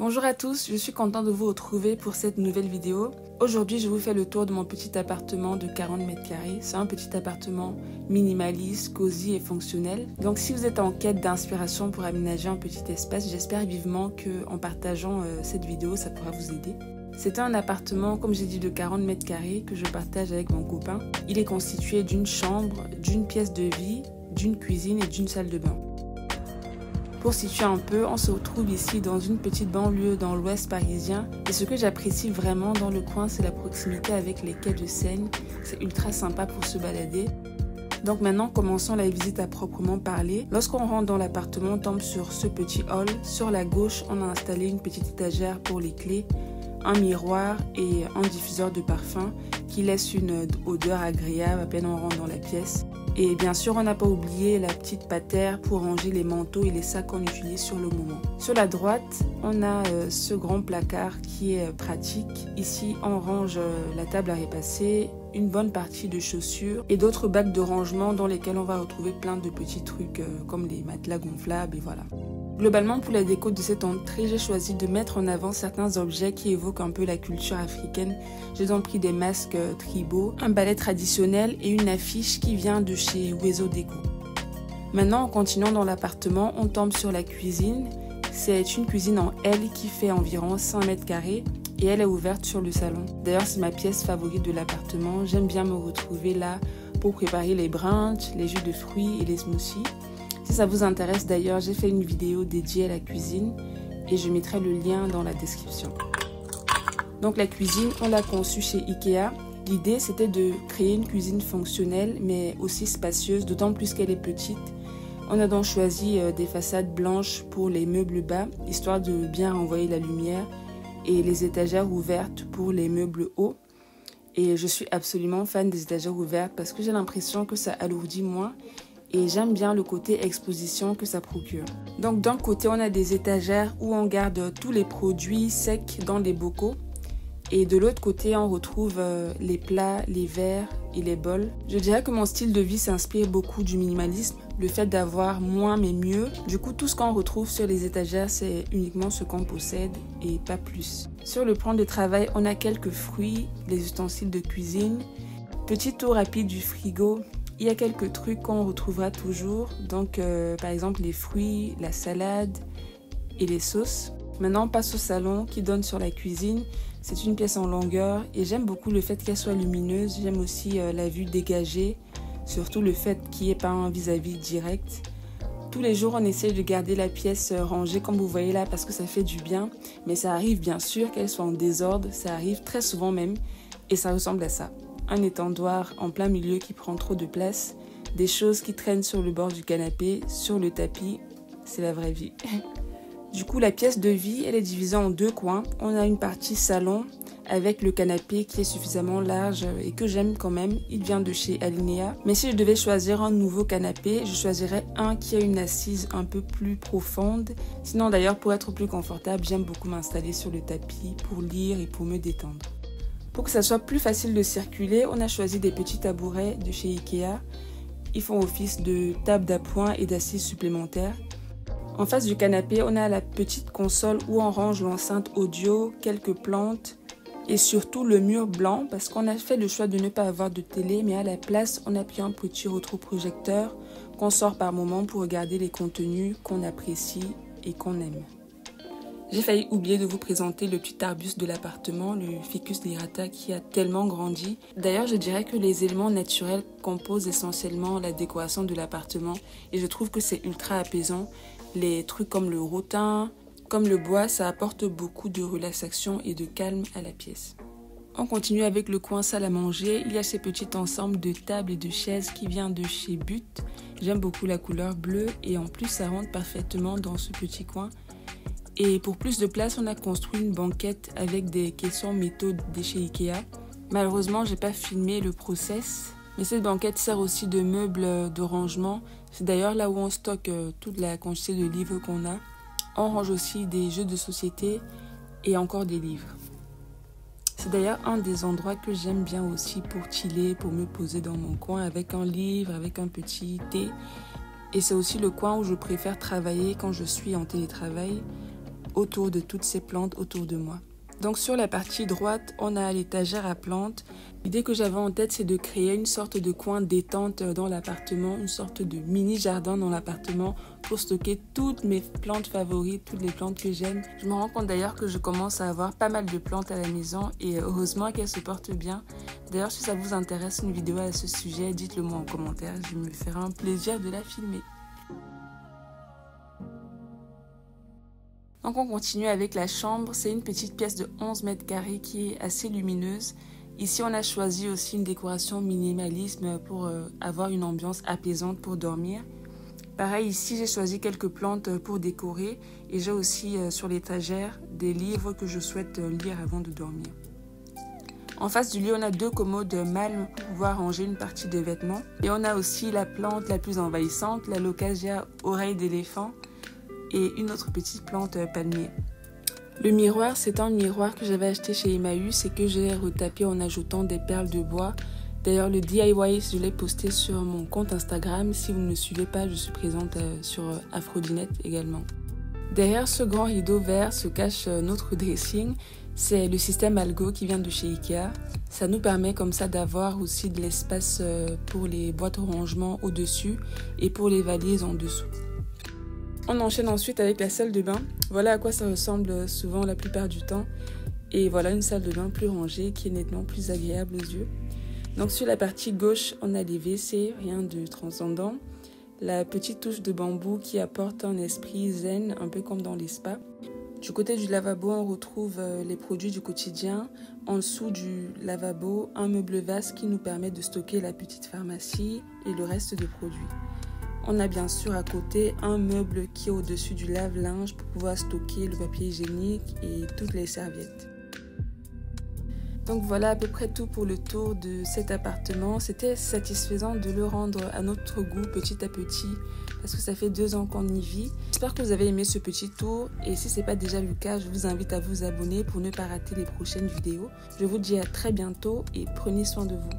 Bonjour à tous, je suis contente de vous retrouver pour cette nouvelle vidéo. Aujourd'hui, je vous fais le tour de mon petit appartement de 40 mètres carrés. C'est un petit appartement minimaliste, cosy et fonctionnel. Donc si vous êtes en quête d'inspiration pour aménager un petit espace, j'espère vivement qu'en partageant cette vidéo, ça pourra vous aider. C'est un appartement, comme j'ai dit, de 40 mètres carrés que je partage avec mon copain. Il est constitué d'une chambre, d'une pièce de vie, d'une cuisine et d'une salle de bain. Pour situer un peu, on se retrouve ici dans une petite banlieue dans l'ouest parisien. Et ce que j'apprécie vraiment dans le coin, c'est la proximité avec les quais de Seine. C'est ultra sympa pour se balader. Donc maintenant, commençons la visite à proprement parler. Lorsqu'on rentre dans l'appartement, on tombe sur ce petit hall. Sur la gauche, on a installé une petite étagère pour les clés, un miroir et un diffuseur de parfum qui laisse une odeur agréable à peine on rentre dans la pièce. Et bien sûr, on n'a pas oublié la petite patère pour ranger les manteaux et les sacs qu'on utilise sur le moment. Sur la droite, on a ce grand placard qui est pratique. Ici, on range la table à repasser, une bonne partie de chaussures et d'autres bacs de rangement dans lesquels on va retrouver plein de petits trucs comme les matelas gonflables et voilà. Globalement, pour la déco de cette entrée, j'ai choisi de mettre en avant certains objets qui évoquent un peu la culture africaine. J'ai donc pris des masques tribaux, un balai traditionnel et une affiche qui vient de chez Wezo Déco. Maintenant, en continuant dans l'appartement, on tombe sur la cuisine. C'est une cuisine en L qui fait environ 100 mètres carrés et elle est ouverte sur le salon. D'ailleurs, c'est ma pièce favorite de l'appartement. J'aime bien me retrouver là pour préparer les brunchs, les jus de fruits et les smoothies. Si ça vous intéresse d'ailleurs, j'ai fait une vidéo dédiée à la cuisine et je mettrai le lien dans la description. Donc la cuisine, on l'a conçue chez Ikea. L'idée, c'était de créer une cuisine fonctionnelle mais aussi spacieuse, d'autant plus qu'elle est petite. On a donc choisi des façades blanches pour les meubles bas, histoire de bien renvoyer la lumière, et les étagères ouvertes pour les meubles hauts. Et je suis absolument fan des étagères ouvertes parce que j'ai l'impression que ça alourdit moins. Et j'aime bien le côté exposition que ça procure. Donc d'un côté, on a des étagères où on garde tous les produits secs dans des bocaux. Et de l'autre côté, on retrouve les plats, les verres et les bols. Je dirais que mon style de vie s'inspire beaucoup du minimalisme, le fait d'avoir moins mais mieux. Du coup, tout ce qu'on retrouve sur les étagères, c'est uniquement ce qu'on possède et pas plus. Sur le plan de travail, on a quelques fruits, les ustensiles de cuisine, petit tour rapide du frigo. Il y a quelques trucs qu'on retrouvera toujours, donc par exemple les fruits, la salade et les sauces. Maintenant on passe au salon qui donne sur la cuisine. C'est une pièce en longueur et j'aime beaucoup le fait qu'elle soit lumineuse. J'aime aussi la vue dégagée, surtout le fait qu'il n'y ait pas un vis-à-vis direct. Tous les jours on essaie de garder la pièce rangée comme vous voyez là parce que ça fait du bien. Mais ça arrive bien sûr qu'elle soit en désordre, ça arrive très souvent même et ça ressemble à ça. Un étendoir en plein milieu qui prend trop de place, des choses qui traînent sur le bord du canapé, sur le tapis, c'est la vraie vie. Du coup, la pièce de vie, elle est divisée en deux coins. On a une partie salon avec le canapé qui est suffisamment large et que j'aime quand même. Il vient de chez Alinea. Mais si je devais choisir un nouveau canapé, je choisirais un qui a une assise un peu plus profonde. Sinon d'ailleurs, pour être plus confortable, j'aime beaucoup m'installer sur le tapis pour lire et pour me détendre. Pour que ça soit plus facile de circuler, on a choisi des petits tabourets de chez Ikea. Ils font office de table d'appoint et d'assises supplémentaires. En face du canapé, on a la petite console où on range l'enceinte audio, quelques plantes et surtout le mur blanc parce qu'on a fait le choix de ne pas avoir de télé, mais à la place, on a pris un petit rétroprojecteur qu'on sort par moment pour regarder les contenus qu'on apprécie et qu'on aime. J'ai failli oublier de vous présenter le petit arbuste de l'appartement, le Ficus lyrata qui a tellement grandi. D'ailleurs, je dirais que les éléments naturels composent essentiellement la décoration de l'appartement et je trouve que c'est ultra apaisant. Les trucs comme le rotin, comme le bois, ça apporte beaucoup de relaxation et de calme à la pièce. On continue avec le coin salle à manger. Il y a ce petit ensemble de tables et de chaises qui vient de chez But. J'aime beaucoup la couleur bleue et en plus ça rentre parfaitement dans ce petit coin. Et pour plus de place, on a construit une banquette avec des caissons métaux de chez Ikea. Malheureusement, j'ai pas filmé le process, mais cette banquette sert aussi de meuble de rangement. C'est d'ailleurs là où on stocke toute la quantité de livres qu'on a. On range aussi des jeux de société et encore des livres. C'est d'ailleurs un des endroits que j'aime bien aussi pour chiller, pour me poser dans mon coin avec un livre, avec un petit thé. Et c'est aussi le coin où je préfère travailler quand je suis en télétravail. autour de toutes ces plantes autour de moi. Donc sur la partie droite, on a l'étagère à plantes. L'idée que j'avais en tête, c'est de créer une sorte de coin détente dans l'appartement, une sorte de mini jardin dans l'appartement pour stocker toutes mes plantes favorites, toutes les plantes que j'aime. Je me rends compte d'ailleurs que je commence à avoir pas mal de plantes à la maison et heureusement qu'elles se portent bien. D'ailleurs, si ça vous intéresse une vidéo à ce sujet, dites-le moi en commentaire, je me ferai un plaisir de la filmer. Donc on continue avec la chambre, c'est une petite pièce de 11 mètres carrés qui est assez lumineuse. Ici on a choisi aussi une décoration minimalisme pour avoir une ambiance apaisante pour dormir. Pareil ici j'ai choisi quelques plantes pour décorer et j'ai aussi sur l'étagère des livres que je souhaite lire avant de dormir. En face du lit on a 2 commodes mâles pour pouvoir ranger une partie des vêtements. Et on a aussi la plante la plus envahissante, la Locassia oreille d'éléphant, et une autre petite plante palmier. Le miroir, c'est un miroir que j'avais acheté chez Emmaüs et que j'ai retapé en ajoutant des perles de bois. D'ailleurs, le DIY, je l'ai posté sur mon compte Instagram. Si vous ne me suivez pas, je suis présente sur Aphrodinette également. Derrière ce grand rideau vert se cache notre dressing. C'est le système Algo qui vient de chez Ikea. Ça nous permet comme ça d'avoir aussi de l'espace pour les boîtes au rangement au-dessus et pour les valises en dessous. On enchaîne ensuite avec la salle de bain. Voilà à quoi ça ressemble souvent la plupart du temps. Et voilà une salle de bain plus rangée qui est nettement plus agréable aux yeux. Donc sur la partie gauche, on a les WC, rien de transcendant. La petite touche de bambou qui apporte un esprit zen, un peu comme dans les spas. Du côté du lavabo, on retrouve les produits du quotidien. En dessous du lavabo, un meuble vase qui nous permet de stocker la petite pharmacie et le reste des produits. On a bien sûr à côté un meuble qui est au-dessus du lave-linge pour pouvoir stocker le papier hygiénique et toutes les serviettes. Donc voilà à peu près tout pour le tour de cet appartement. C'était satisfaisant de le rendre à notre goût petit à petit parce que ça fait 2 ans qu'on y vit. J'espère que vous avez aimé ce petit tour et si ce n'est pas déjà le cas, je vous invite à vous abonner pour ne pas rater les prochaines vidéos. Je vous dis à très bientôt et prenez soin de vous.